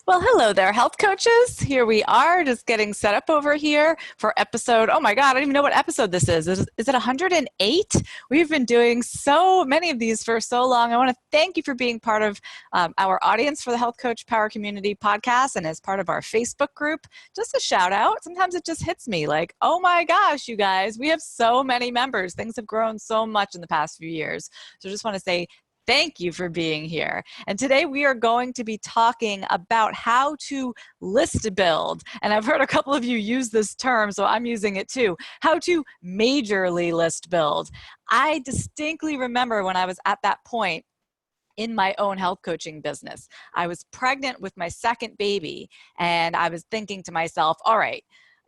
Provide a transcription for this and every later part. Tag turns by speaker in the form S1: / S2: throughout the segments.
S1: Well, hello there, health coaches. Here we are, just getting set up over here for episode. Oh my God, I don't even know what episode this is. Is it 108? We've been doing so many of these for so long. I want to thank you for being part of our audience for the Health Coach Power Community podcast and as part of our Facebook group. Just a shout out. Sometimes it just hits me like, oh my gosh, you guys, we have so many members. Things have grown so much in the past few years. So just want to say thank you for being here. And today we are going to be talking about how to list build. And I've heard a couple of you use this term, so I'm using it too. How to majorly list build. I distinctly remember when I was at that point in my own health coaching business. I was pregnant with my second baby, and I was thinking to myself, all right,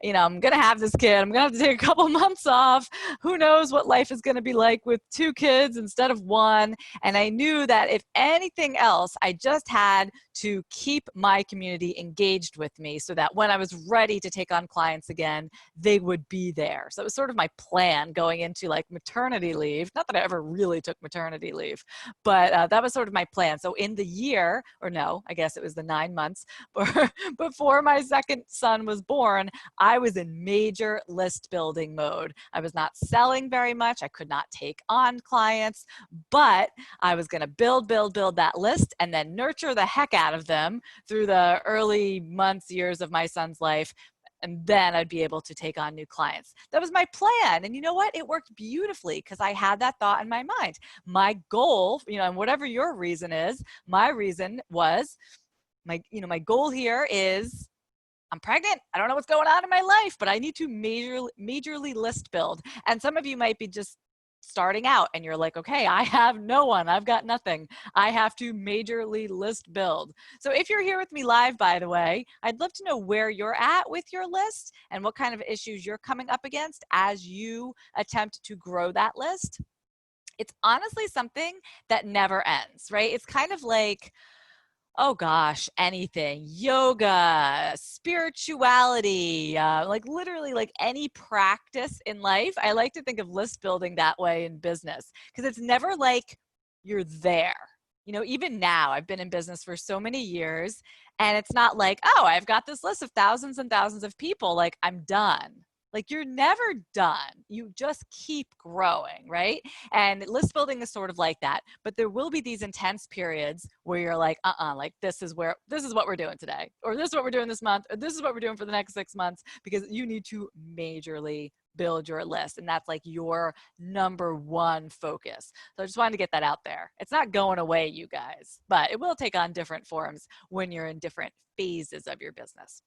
S1: I'm going to have this kid. I'm going to have to take a couple months off. Who knows what life is going to be like with two kids instead of one. And I knew that if anything else, I just had to keep my community engaged with me so that when I was ready to take on clients again, they would be there. So it was sort of my plan going into like maternity leave. Not that I ever really took maternity leave, but that was sort of my plan. So in the year, or no, I guess it was the 9 months before my second son was born, I was in major list building mode. I was not selling very much. I could not take on clients, but I was going to build that list and then nurture the heck out of them through the early months, years of my son's life. And then I'd be able to take on new clients. That was my plan. And you know what? It worked beautifully because I had that thought in my mind. My goal, and whatever your reason is, my reason was my goal here is I'm pregnant. I don't know what's going on in my life, but I need to majorly list build. And some of you might be just starting out and you're like, okay, I have no one. I've got nothing. I have to majorly list build. So if you're here with me live, by the way, I'd love to know where you're at with your list and what kind of issues you're coming up against as you attempt to grow that list. It's honestly something that never ends, right? It's kind of like, oh gosh, anything, yoga, spirituality, like literally like any practice in life. I like to think of list building that way in business because it's never like you're there. Even now, I've been in business for so many years and it's not like, oh, I've got this list of thousands and thousands of people, like I'm done. Like you're never done. You just keep growing, right? And list building is sort of like that. But there will be these intense periods where you're like, like this is what we're doing today, or this is what we're doing this month, or this is what we're doing for the next 6 months, because you need to majorly build your list. And that's like your number one focus. So I just wanted to get that out there. It's not going away, you guys, but it will take on different forms when you're in different phases of your business.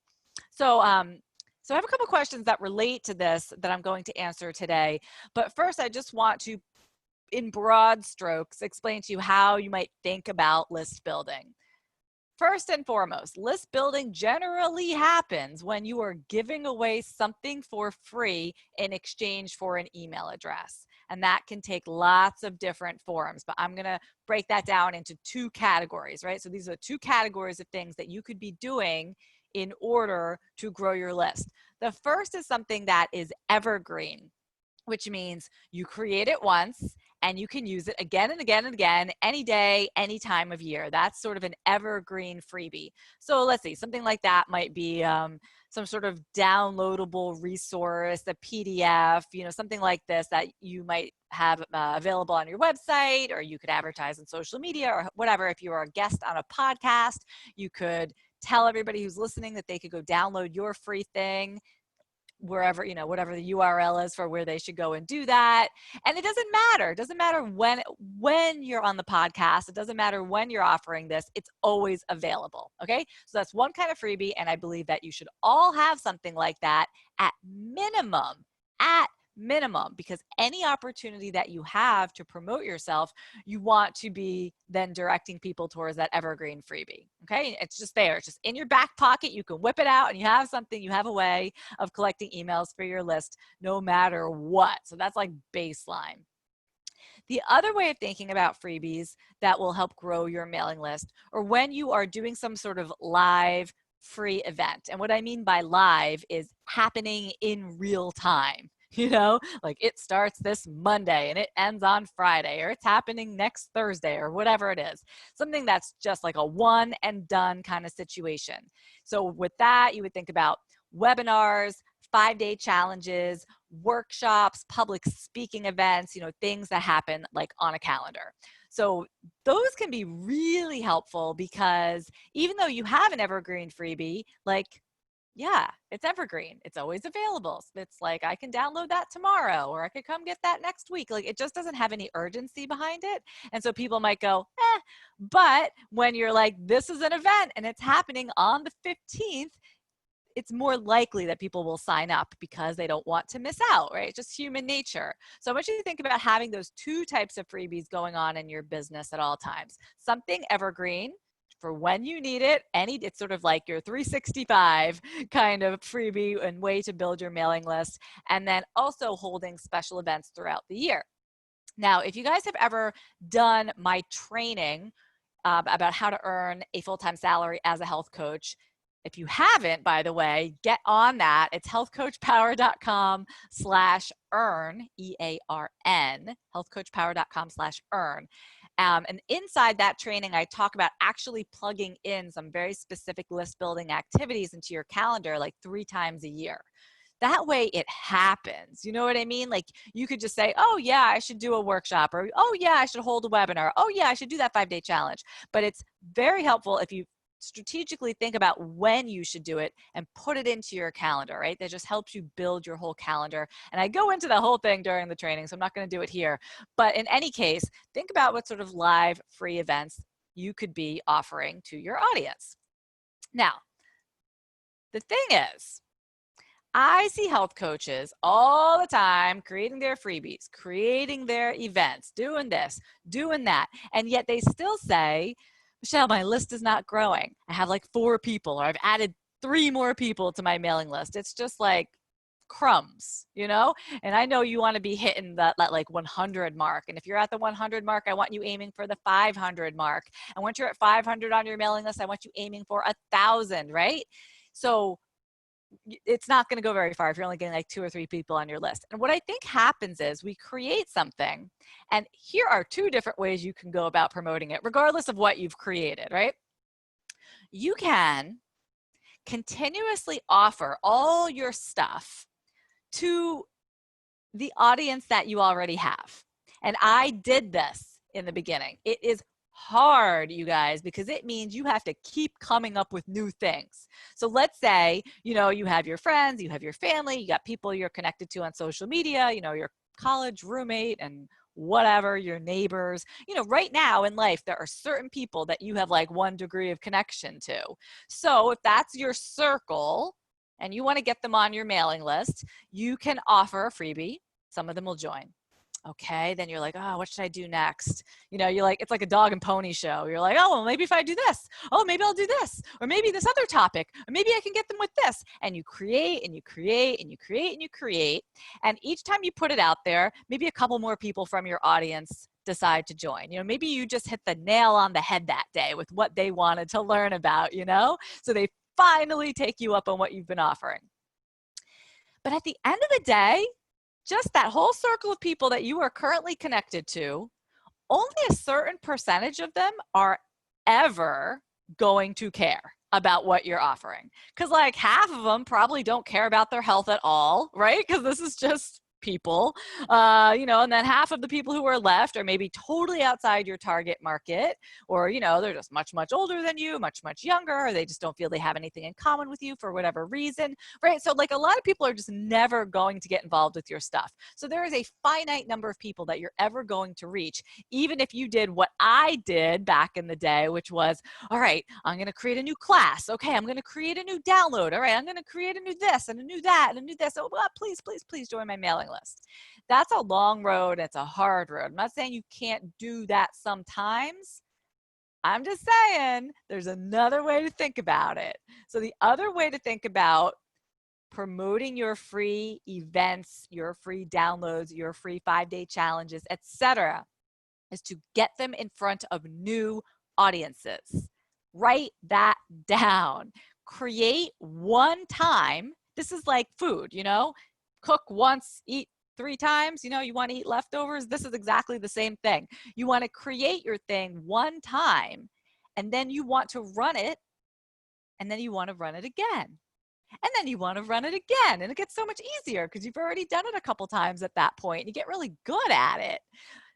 S1: So I have a couple questions that relate to this that I'm going to answer today. But first, I just want to, in broad strokes, explain to you how you might think about list building. First and foremost, list building generally happens when you are giving away something for free in exchange for an email address. And that can take lots of different forms, but I'm going to break that down into two categories, right? So these are two categories of things that you could be doing in order to grow your list. The first is something that is evergreen, which means you create it once and you can use it again and again and again, any day, any time of year. That's sort of an evergreen freebie. So let's see, something like that might be some sort of downloadable resource, a PDF, something like this that you might have available on your website, or you could advertise on social media or whatever. If you are a guest on a podcast, you could tell everybody who's listening that they could go download your free thing wherever, whatever the URL is for where they should go and do that. And it doesn't matter. It doesn't matter when you're on the podcast. It doesn't matter when you're offering this. It's always available. Okay. So that's one kind of freebie. And I believe that you should all have something like that at minimum, because any opportunity that you have to promote yourself, you want to be then directing people towards that evergreen freebie. Okay. It's just there. It's just in your back pocket. You can whip it out and you have something, you have a way of collecting emails for your list no matter what. So that's like baseline. The other way of thinking about freebies that will help grow your mailing list, or when you are doing some sort of live free event. And what I mean by live is happening in real time. you know, like it starts this Monday and it ends on Friday, or it's happening next Thursday, or whatever it is. Something that's just like a one and done kind of situation. So with that, you would think about webinars, 5-day challenges, workshops, public speaking events, you know, things that happen like on a calendar. So those can be really helpful because even though you have an Evergreen freebie, like, yeah, it's evergreen. It's always available. It's like I can download that tomorrow, or I could come get that next week. Like it just doesn't have any urgency behind it. And so people might go, eh. But when you're like, this is an event and it's happening on the 15th, it's more likely that people will sign up because they don't want to miss out, right? It's just human nature. So I want you to think about having those two types of freebies going on in your business at all times. Something evergreen for when you need it. It's sort of like your 365 kind of freebie and way to build your mailing list. And then also holding special events throughout the year. Now, if you guys have ever done my training about how to earn a full-time salary as a health coach, if you haven't, by the way, get on that. It's healthcoachpower.com/earn, E-A-R-N, healthcoachpower.com/earn. And inside that training, I talk about actually plugging in some very specific list building activities into your calendar like 3 times a year. That way it happens. You know what I mean? Like you could just say, oh yeah, I should do a workshop, or oh yeah, I should hold a webinar. Oh yeah, I should do that 5-day challenge. But it's very helpful if you strategically think about when you should do it and put it into your calendar, right? That just helps you build your whole calendar. And I go into the whole thing during the training, so I'm not going to do it here. But in any case, think about what sort of live free events you could be offering to your audience. Now, the thing is, I see health coaches all the time creating their freebies, creating their events, doing this, doing that. And yet they still say, Michelle, my list is not growing. I have like 4 people, or I've added 3 more people to my mailing list. It's just like crumbs, you know? And I know you want to be hitting that like 100 mark. And if you're at the 100 mark, I want you aiming for the 500 mark. And once you're at 500 on your mailing list, I want you aiming for 1,000, right? So it's not going to go very far if you're only getting like 2 or 3 people on your list. And what I think happens is we create something, and here are 2 different ways you can go about promoting it, regardless of what you've created, right? You can continuously offer all your stuff to the audience that you already have. And I did this in the beginning. It is hard, you guys, because it means you have to keep coming up with new things. So let's say, you know, you have your friends, you have your family, you got people you're connected to on social media, you know, your college roommate and whatever, your neighbors. You know, right now in life, there are certain people that you have like 1 degree of connection to. So if that's your circle and you want to get them on your mailing list, you can offer a freebie. Some of them will join. Okay, then you're like, oh, what should I do next? You know, you're like, it's like a dog and pony show. You're like, oh, well, maybe if I do this, oh, maybe I'll do this, or maybe this other topic, or maybe I can get them with this. And you create and you create and you create and you create. And each time you put it out there, maybe a couple more people from your audience decide to join. You know, maybe you just hit the nail on the head that day with what they wanted to learn about, you know? So they finally take you up on what you've been offering. But at the end of the day, just that whole circle of people that you are currently connected to, only a certain percentage of them are ever going to care about what you're offering. Because like half of them probably don't care about their health at all, right? Because this is just people, you know, and then half of the people who are left are maybe totally outside your target market, or, you know, they're just much, much older than you, much, much younger, or they just don't feel they have anything in common with you for whatever reason, right? So like a lot of people are just never going to get involved with your stuff. So there is a finite number of people that you're ever going to reach, even if you did what I did back in the day, which was, all right, I'm going to create a new class. Okay, I'm going to create a new download. All right, I'm going to create a new this and a new that and a new this. Oh, well, please, please, please join my mailing list. That's a long road. It's a hard road. I'm not saying you can't do that sometimes. I'm just saying there's another way to think about it. So the other way to think about promoting your free events, your free downloads, your free 5-day challenges, etc., is to get them in front of new audiences. Write that down. Create one time. This is like food, you know? cook once, eat 3 times, you want to eat leftovers. This is exactly the same thing. You want to create your thing one time, and then you want to run it, and then you want to run it again. And then you want to run it again. And it gets so much easier because you've already done it a couple times at that point. You get really good at it.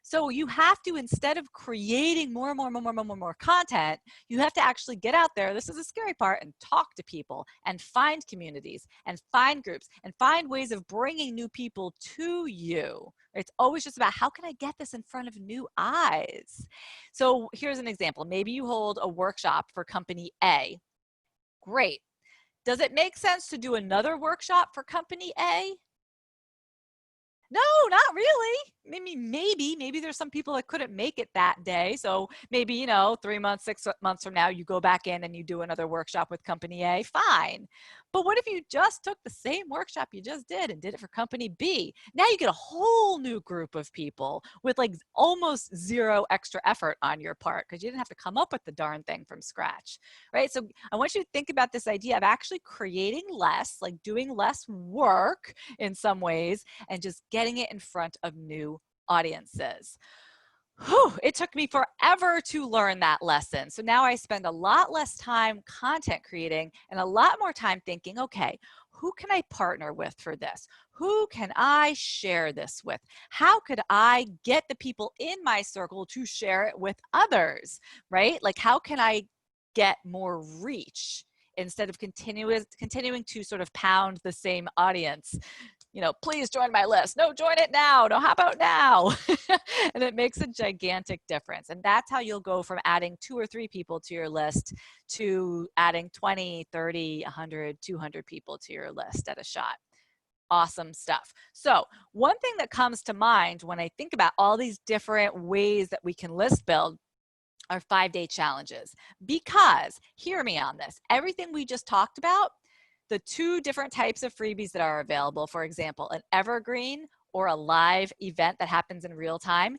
S1: So you have to, instead of creating more and more content, you have to actually get out there. This is the scary part, and talk to people and find communities and find groups and find ways of bringing new people to you. It's always just about, how can I get this in front of new eyes? So here's an example. Maybe you hold a workshop for company A. Great. Does it make sense to do another workshop for company A? No, not really. Maybe there's some people that couldn't make it that day. So maybe, 3 months, 6 months from now, you go back in and you do another workshop with company A, fine. But what if you just took the same workshop you just did and did it for company B? Now you get a whole new group of people with like almost zero extra effort on your part, because you didn't have to come up with the darn thing from scratch, right? So I want you to think about this idea of actually creating less, like doing less work in some ways, and just getting it in front of new audiences. Whew, it took me forever to learn that lesson. So now I spend a lot less time content creating and a lot more time thinking, okay, who can I partner with for this? Who can I share this with? How could I get the people in my circle to share it with others, right? Like, how can I get more reach instead of continuing to sort of pound the same audience? Please join my list. No, join it now. No, how about now? And it makes a gigantic difference. And that's how you'll go from adding 2 or 3 people to your list to adding 20, 30, 100, 200 people to your list at a shot. Awesome stuff. So one thing that comes to mind when I think about all these different ways that we can list build are 5-day challenges. Because, hear me on this, everything we just talked about, the 2 different types of freebies that are available, for example, an evergreen or a live event that happens in real time,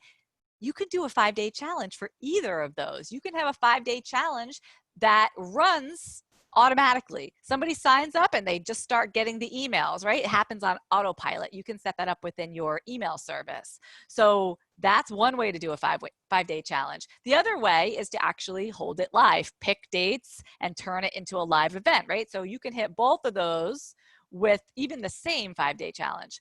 S1: you could do a 5-day challenge for either of those. You can have a 5-day challenge that runs automatically. Somebody signs up and they just start getting the emails, right? It happens on autopilot. You can set that up within your email service. So that's one way to do a 5-day challenge. The other way is to actually hold it live, pick dates and turn it into a live event, right? So you can hit both of those with even the same 5-day challenge.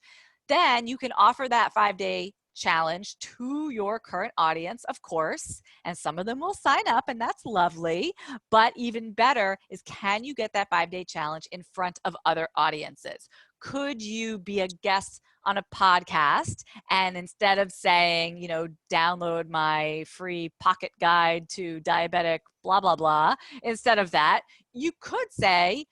S1: Then you can offer that 5-day challenge to your current audience, of course, and some of them will sign up, and that's lovely. But even better is, can you get that 5-day challenge in front of other audiences? Could you be a guest on a podcast, and instead of saying, download my free pocket guide to diabetic blah blah blah, instead of that, you could say,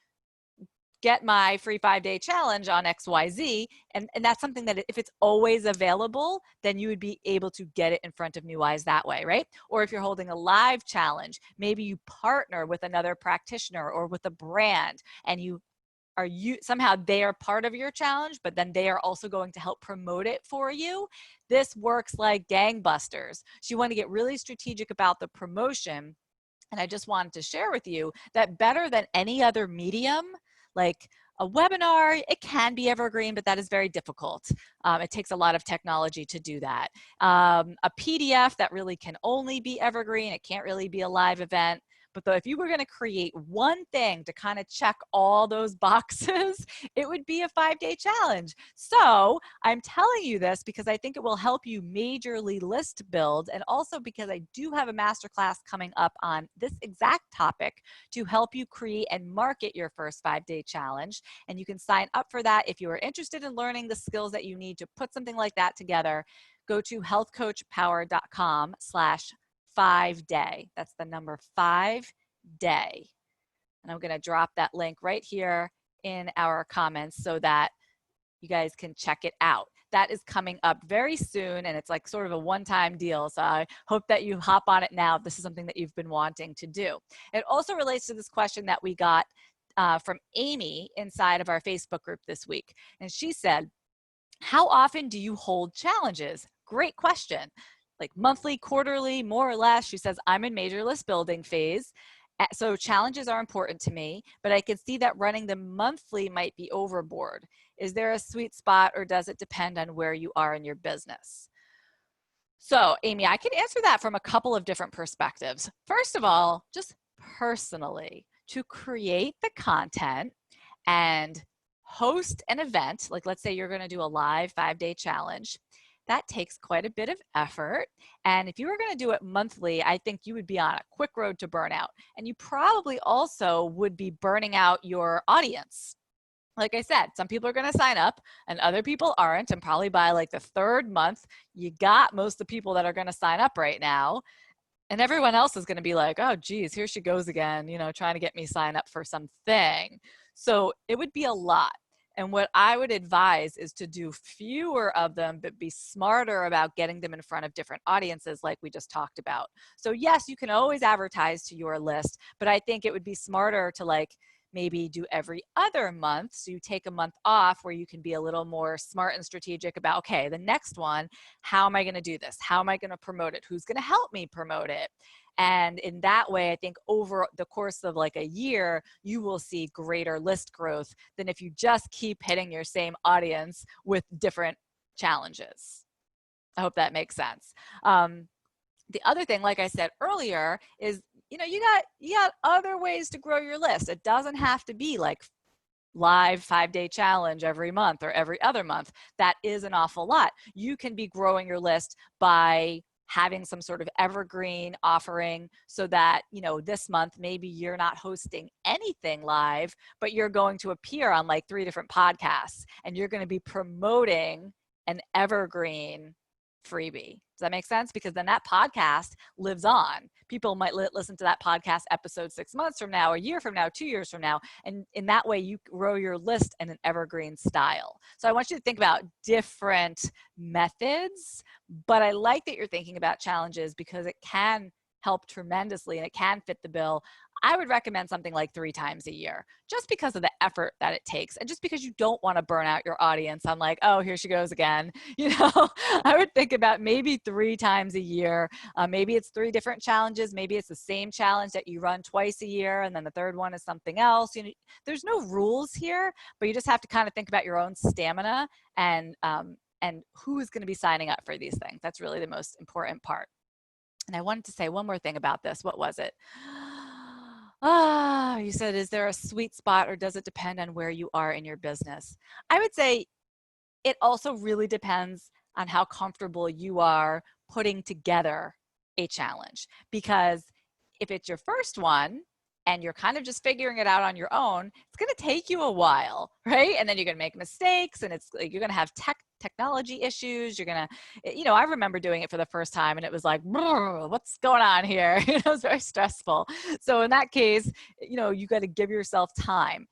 S1: get my free 5-day challenge on XYZ. And that's something that if it's always available, then you would be able to get it in front of new eyes that way, right? Or if you're holding a live challenge, maybe you partner with another practitioner or with a brand, and somehow they are part of your challenge, but then they are also going to help promote it for you. This works like gangbusters. So you want to get really strategic about the promotion. And I just wanted to share with you that better than any other medium, like a webinar, it can be evergreen, but that is very difficult. It takes a lot of technology to do that. A PDF, that really can only be evergreen. It can't really be a live event. But though, if you were going to create one thing to kind of check all those boxes, it would be a 5-day challenge. So I'm telling you this because I think it will help you majorly list build, and also because I do have a masterclass coming up on this exact topic to help you create and market your first 5-day challenge. And you can sign up for that if you are interested in learning the skills that you need to put something like that together. Go to healthcoachpower.com/5-day. That's the number 5-day. And I'm going to drop that link right here in our comments so that you guys can check it out. That is coming up very soon, and it's like sort of a one-time deal. So I hope that you hop on it now if this is something that you've been wanting to do. It also relates to this question that we got from Amy inside of our Facebook group this week. And she said, how often do you hold challenges? Great question. Like monthly, quarterly, more or less. She says, I'm in major list building phase, So challenges are important to me, but I can see that running them monthly might be overboard. Is there a sweet spot, or does it depend on where you are in your business? So, Amy, I can answer that from a couple of different perspectives. First of all, just personally, to create the content and host an event, like let's say you're going to do a live 5-day challenge, that takes quite a bit of effort. And if you were going to do it monthly, I think you would be on a quick road to burnout. And you probably also would be burning out your audience. Like I said, some people are going to sign up and other people aren't. And probably by like the third month, you got most of the people that are going to sign up right now. And everyone else is going to be like, oh, geez, here she goes again, trying to get me signed up for something. So it would be a lot. And what I would advise is to do fewer of them, but be smarter about getting them in front of different audiences like we just talked about. So yes, you can always advertise to your list, but I think it would be smarter to like maybe do every other month. So you take a month off where you can be a little more smart and strategic about, okay, the next one, how am I going to do this? How am I going to promote it? Who's going to help me promote it? And in that way, I think over the course of like a year, you will see greater list growth than if you just keep hitting your same audience with different challenges. I hope that makes sense. The other thing, like I said earlier, is you got other ways to grow your list. It doesn't have to be like live 5-day challenge every month or every other month. That is an awful lot. You can be growing your list by having some sort of evergreen offering so that, this month, maybe you're not hosting anything live, but you're going to appear on like 3 different podcasts and you're going to be promoting an evergreen freebie. Does that make sense? Because then that podcast lives on. People might listen to that podcast episode 6 months from now, a year from now, 2 years from now. And in that way, you grow your list in an evergreen style. So I want you to think about different methods, but I like that you're thinking about challenges because it can help tremendously and it can fit the bill. I would recommend something like 3 times a year, just because of the effort that it takes. And just because you don't want to burn out your audience on like, oh, here she goes again. I would think about maybe 3 times a year. Maybe it's 3 different challenges. Maybe it's the same challenge that you run twice a year. And then the third one is something else. There's no rules here, but you just have to kind of think about your own stamina and who is going to be signing up for these things. That's really the most important part. And I wanted to say one more thing about this. What was it? You said, is there a sweet spot or does it depend on where you are in your business? I would say it also really depends on how comfortable you are putting together a challenge. Because if it's your first one and you're kind of just figuring it out on your own, it's going to take you a while, right? And then you're going to make mistakes and you're going to have technology issues. You're going to, I remember doing it for the first time and it was like, what's going on here? It was very stressful. So in that case, you got to give yourself time.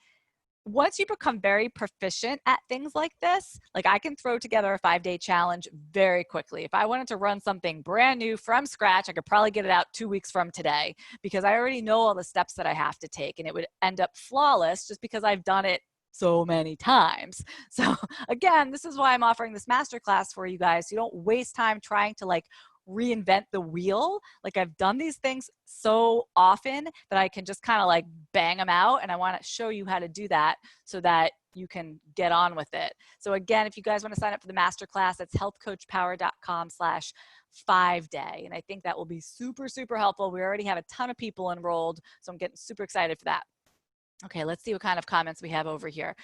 S1: Once you become very proficient at things like this, like I can throw together a 5-day challenge very quickly. If I wanted to run something brand new from scratch, I could probably get it out 2 weeks from today because I already know all the steps that I have to take and it would end up flawless just because I've done it so many times. So again, this is why I'm offering this masterclass for you guys. So you don't waste time trying to like reinvent the wheel. Like I've done these things so often that I can just kind of like bang them out. And I want to show you how to do that so that you can get on with it. So again, if you guys want to sign up for the masterclass, that's healthcoachpower.com/5-day. And I think that will be super, super helpful. We already have a ton of people enrolled. So I'm getting super excited for that. Okay, let's see what kind of comments we have over here.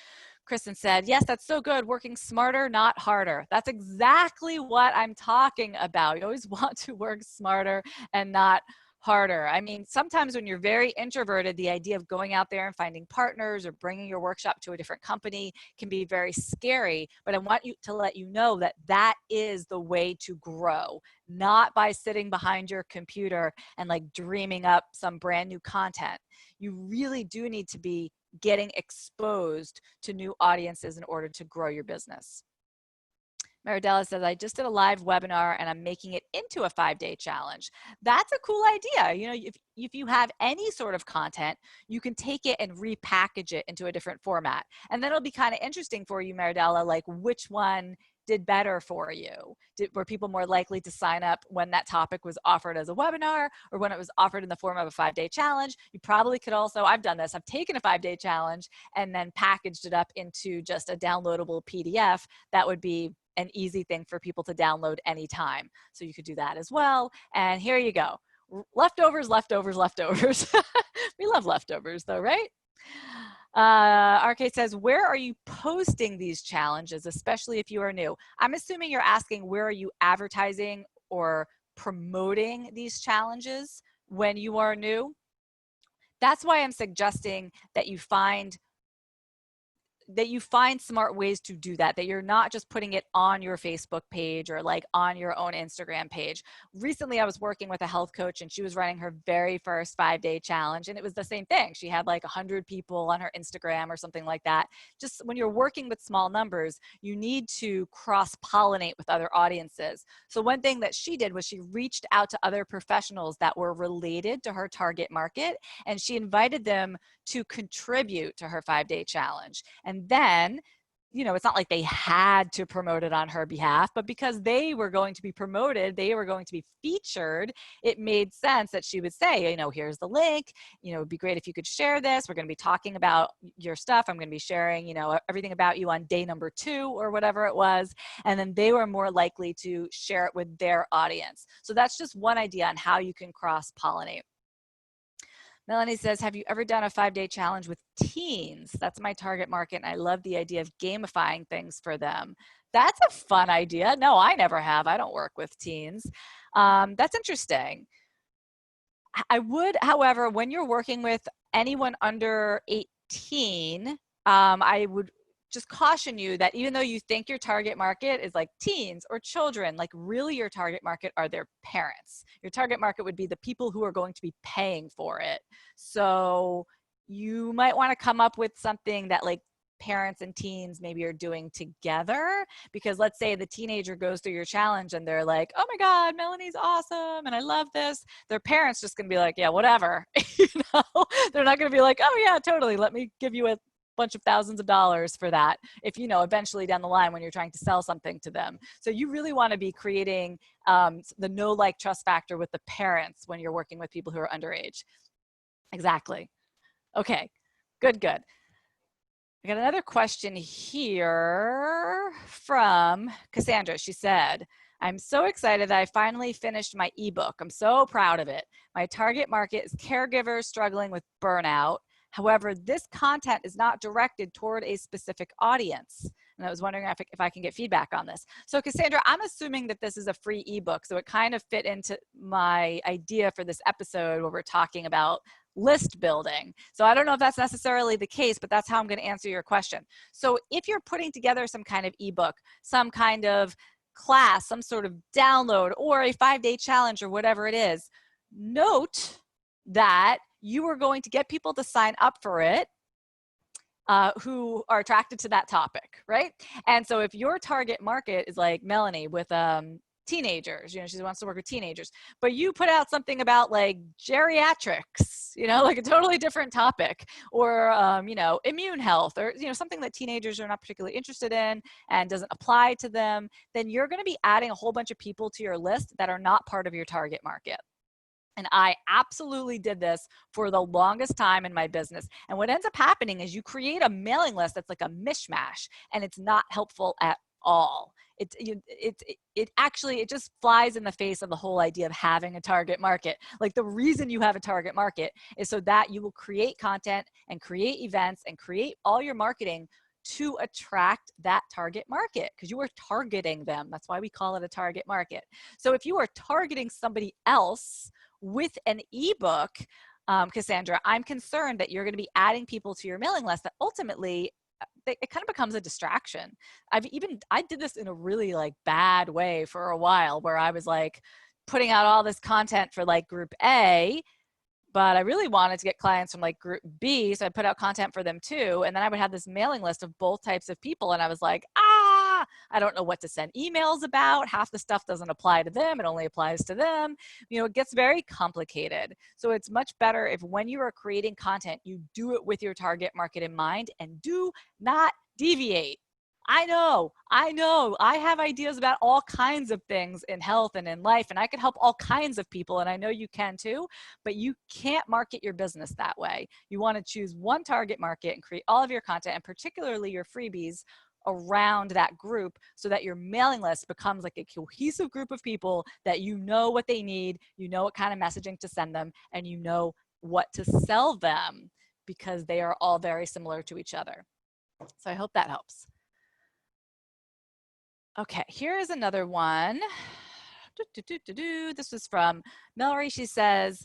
S1: Kristen said, yes, that's so good. Working smarter, not harder. That's exactly what I'm talking about. You always want to work smarter and not harder. I mean, sometimes when you're very introverted, the idea of going out there and finding partners or bringing your workshop to a different company can be very scary. But I want you to let you know that that is the way to grow, not by sitting behind your computer and like dreaming up some brand new content. You really do need to be getting exposed to new audiences in order to grow your business. Maridella says, I just did a live webinar and I'm making it into a 5-day challenge. That's a cool idea. If you have any sort of content, you can take it and repackage it into a different format. And then it'll be kind of interesting for you, Maridella, like which one did better for you? Were people more likely to sign up when that topic was offered as a webinar or when it was offered in the form of a 5-day challenge? You probably could also, I've done this, I've taken a 5-day challenge and then packaged it up into just a downloadable PDF. That would be an easy thing for people to download anytime. So you could do that as well. And here you go. Leftovers, leftovers, leftovers. We love leftovers though, right? RK says, where are you posting these challenges, especially if you are new? I'm assuming you're asking, where are you advertising or promoting these challenges when you are new? That's why I'm suggesting that you find smart ways to do that, that you're not just putting it on your Facebook page or like on your own Instagram page. Recently, I was working with a health coach and she was running her very first 5-day challenge. And it was the same thing. She had like 100 people on her Instagram or something like that. Just when you're working with small numbers, you need to cross-pollinate with other audiences. So one thing that she did was she reached out to other professionals that were related to her target market, and she invited them to contribute to her 5-day challenge. And then, you know, it's not like they had to promote it on her behalf, but because they were going to be promoted, they were going to be featured, it made sense that she would say, you know, here's the link, you know, it'd be great if you could share this. We're going to be talking about your stuff. I'm going to be sharing, you know, everything about you on day number 2 or whatever it was. And then they were more likely to share it with their audience. So that's just one idea on how you can cross-pollinate. Melanie says, have you ever done a 5-day challenge with teens? That's my target market, and I love the idea of gamifying things for them. That's a fun idea. No, I never have. I don't work with teens. That's interesting. I would, however, when you're working with anyone under 18, I would just caution you that even though you think your target market is like teens or children, like really your target market are their parents. Your target market would be the people who are going to be paying for it. So you might want to come up with something that like parents and teens maybe are doing together, because let's say the teenager goes through your challenge and they're like, oh my God, Melanie's awesome and I love this. Their parents just gonna be like, yeah, whatever. You know, they're not gonna be like, oh yeah, totally, let me give you a bunch of thousands of dollars for that, if you know eventually down the line when you're trying to sell something to them. So you really want to be creating the know, like, trust factor with the parents when you're working with people who are underage. Exactly. Okay, good. I got another question here from Cassandra. She said, I'm so excited that I finally finished my ebook. I'm so proud of it. My target market is caregivers struggling with burnout. However, this content is not directed toward a specific audience. And I was wondering if I can get feedback on this. So Cassandra, I'm assuming that this is a free ebook. So it kind of fit into my idea for this episode where we're talking about list building. So I don't know if that's necessarily the case, but that's how I'm going to answer your question. So if you're putting together some kind of ebook, some kind of class, some sort of download, or a 5-day challenge or whatever it is, note that you are going to get people to sign up for it who are attracted to that topic, right? And so if your target market is like Melanie with teenagers, you know, she wants to work with teenagers, but you put out something about like geriatrics, you know, like a totally different topic, or, you know, immune health, or, you know, something that teenagers are not particularly interested in and doesn't apply to them, then you're going to be adding a whole bunch of people to your list that are not part of your target market. And I absolutely did this for the longest time in my business. And what ends up happening is you create a mailing list that's like a mishmash, and it's not helpful at all. It actually just flies in the face of the whole idea of having a target market. Like, the reason you have a target market is so that you will create content and create events and create all your marketing to attract that target market, because you are targeting them. That's why we call it a target market. So if you are targeting somebody else with an ebook, Cassandra, I'm concerned that you're going to be adding people to your mailing list that ultimately it kind of becomes a distraction. I did this in a really like bad way for a while, where I was like putting out all this content for like group A, but I really wanted to get clients from like group B. So I put out content for them too. And then I would have this mailing list of both types of people. And I was like, I don't know what to send emails about. Half the stuff doesn't apply to them. It only applies to them. You know, it gets very complicated. So it's much better if when you are creating content, you do it with your target market in mind and do not deviate. I know. I have ideas about all kinds of things in health and in life, and I can help all kinds of people, and I know you can too, but you can't market your business that way. You want to choose one target market and create all of your content, and particularly your freebies, around that group so that your mailing list becomes like a cohesive group of people that you know what they need, you know what kind of messaging to send them, and you know what to sell them because they are all very similar to each other. So I hope that helps. Okay, here's another one. This was from Mallory. She says,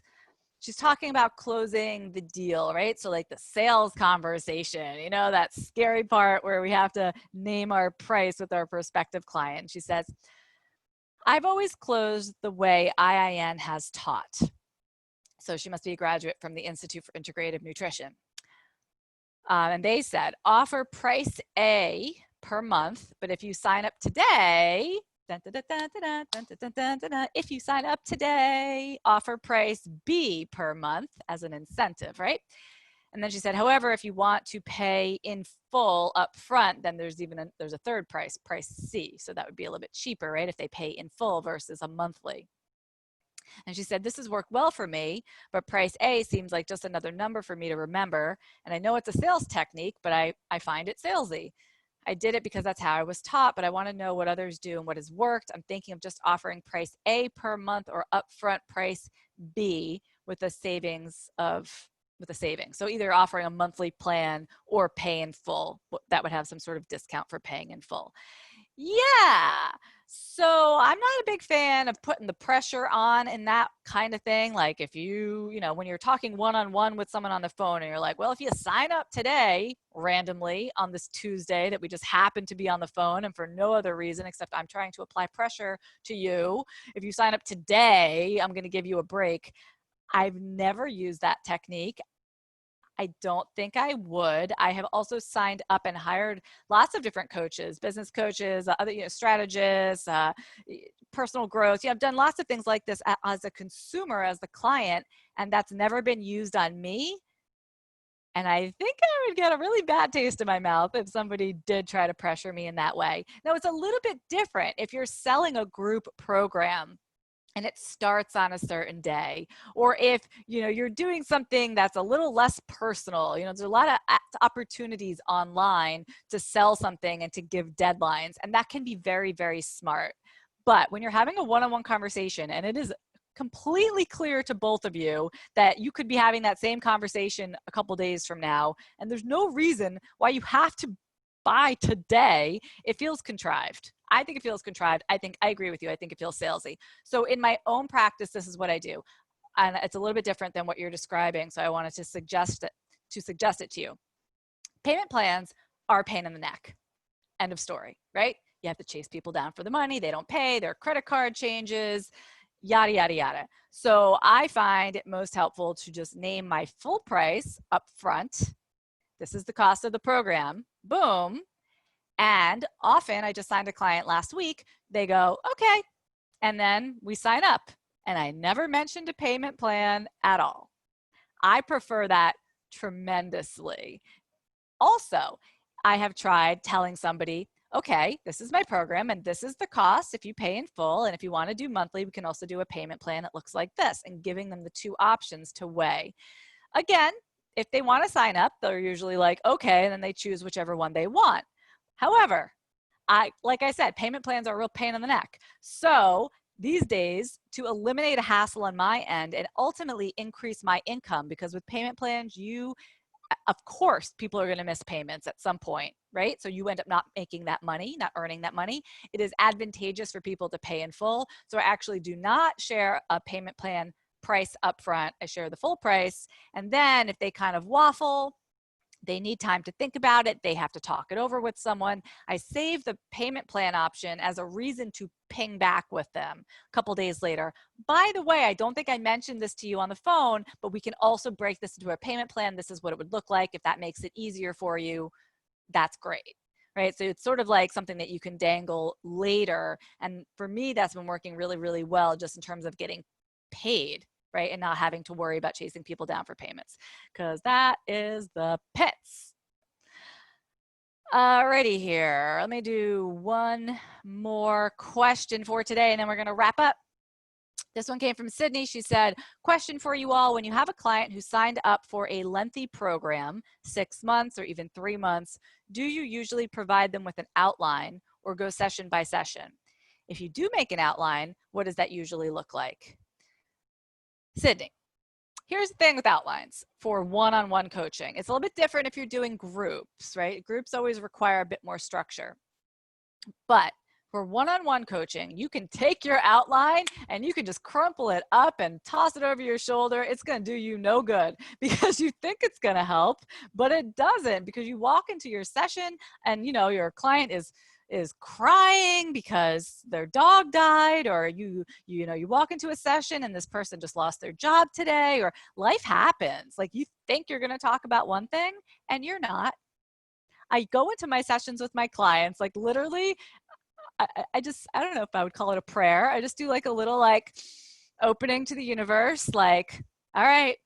S1: she's talking about closing the deal, right? So like the sales conversation, you know, that scary part where we have to name our price with our prospective client. She says, I've always closed the way IIN has taught. So she must be a graduate from the Institute for Integrative Nutrition. And they said, offer price A per month, but if you sign up today, if you sign up today, offer price B per month as an incentive, right? And then she said, however, if you want to pay in full up front, then there's a third price, price C. So that would be a little bit cheaper, right? If they pay in full versus a monthly. And she said, this has worked well for me, but price A seems like just another number for me to remember. And I know it's a sales technique, but I find it salesy. I did it because that's how I was taught, but I want to know what others do and what has worked. I'm thinking of just offering price A per month or upfront price B with a savings. So either offering a monthly plan or pay in full. That would have some sort of discount for paying in full. Yeah. So I'm not a big fan of putting the pressure on in that kind of thing. Like if when you're talking one-on-one with someone on the phone and you're like, well, if you sign up today randomly on this Tuesday that we just happen to be on the phone and for no other reason except I'm trying to apply pressure to you, if you sign up today, I'm going to give you a break. I've never used that technique. I don't think I would. I have also signed up and hired lots of different coaches, business coaches, other strategists, personal growth. I've done lots of things like this as a consumer, as the client, and that's never been used on me. And I think I would get a really bad taste in my mouth if somebody did try to pressure me in that way. Now, it's a little bit different if you're selling a group program and it starts on a certain day, or if you're doing something that's a little less personal. There's a lot of opportunities online to sell something and to give deadlines, and that can be very, very smart. But when you're having a one-on-one conversation and it is completely clear to both of you that you could be having that same conversation a couple days from now, and there's no reason why you have to buy today, it feels contrived. I think it feels contrived. I agree with you. I think it feels salesy. So in my own practice, this is what I do. And it's a little bit different than what you're describing. So I wanted to suggest it to you. Payment plans are a pain in the neck. End of story, right? You have to chase people down for the money. They don't pay. Their credit card changes, yada, yada, yada. So I find it most helpful to just name my full price up front. This is the cost of the program. Boom. And often, I just signed a client last week, they go, okay, and then we sign up. And I never mentioned a payment plan at all. I prefer that tremendously. Also, I have tried telling somebody, okay, this is my program and this is the cost if you pay in full. And if you want to do monthly, we can also do a payment plan that looks like this, and giving them the two options to weigh. Again, if they want to sign up, they're usually like, okay, and then they choose whichever one they want. However, like I said, payment plans are a real pain in the neck. So these days, to eliminate a hassle on my end and ultimately increase my income, because with payment plans, of course, people are going to miss payments at some point, right? So you end up not making that money, not earning that money. It is advantageous for people to pay in full. So I actually do not share a payment plan price upfront. I share the full price. And then if they kind of waffle, they need time to think about it, they have to talk it over with someone, I save the payment plan option as a reason to ping back with them a couple days later. By the way, I don't think I mentioned this to you on the phone, but we can also break this into a payment plan. This is what it would look like. If that makes it easier for you, that's great. Right? So it's sort of like something that you can dangle later. And for me, that's been working really, really well just in terms of getting paid, right? And not having to worry about chasing people down for payments, because that is the pits. Alrighty here. Let me do one more question for today, and then we're going to wrap up. This one came from Sydney. She said, question for you all. When you have a client who signed up for a lengthy program, 6 months or even 3 months, do you usually provide them with an outline or go session by session? If you do make an outline, what does that usually look like? Sydney, here's the thing with outlines for one-on-one coaching. It's a little bit different if you're doing groups, right? Groups always require a bit more structure. But for one-on-one coaching, you can take your outline and you can just crumple it up and toss it over your shoulder. It's going to do you no good because you think it's going to help, but it doesn't, because you walk into your session and your client is crying because their dog died, or you walk into a session and this person just lost their job today, or life happens. Like, you think you're going to talk about one thing and you're not. I go into my sessions with my clients, like, literally, I don't know if I would call it a prayer. I just do like a little opening to the universe, like, all right,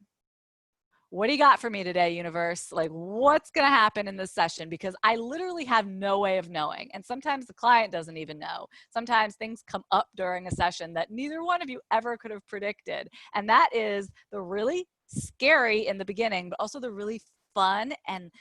S1: what do you got for me today, universe? Like, what's going to happen in this session? Because I literally have no way of knowing. And sometimes the client doesn't even know. Sometimes things come up during a session that neither one of you ever could have predicted. And that is the really scary in the beginning, but also the really fun and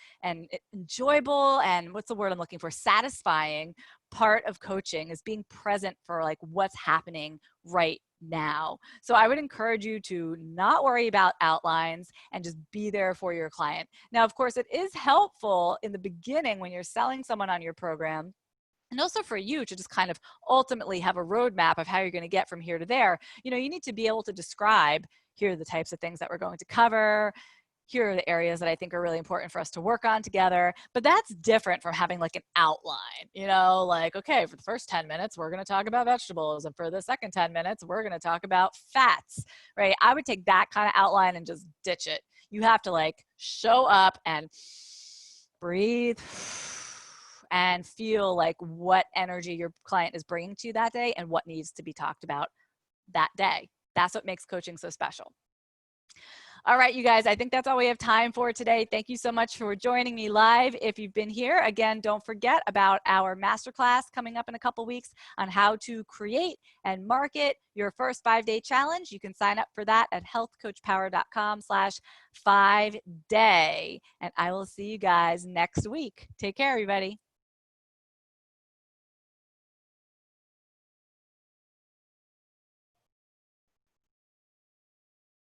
S1: enjoyable, and what's the word I'm looking for, satisfying part of coaching, is being present for like what's happening right now. So I would encourage you to not worry about outlines and just be there for your client. Now, of course, it is helpful in the beginning when you're selling someone on your program, and also for you to just kind of ultimately have a roadmap of how you're going to get from here to there. You need to be able to describe, here are the types of things that we're going to cover. Here are the areas that I think are really important for us to work on together. But that's different from having like an outline, like, okay, for the first 10 minutes, we're going to talk about vegetables. And for the second 10 minutes, we're going to talk about fats, right? I would take that kind of outline and just ditch it. You have to like show up and breathe and feel like what energy your client is bringing to you that day and what needs to be talked about that day. That's what makes coaching so special. All right, you guys, I think that's all we have time for today. Thank you so much for joining me live. If you've been here, again, don't forget about our masterclass coming up in a couple weeks on how to create and market your first 5-day challenge. You can sign up for that at healthcoachpower.com/5day. And I will see you guys next week. Take care, everybody.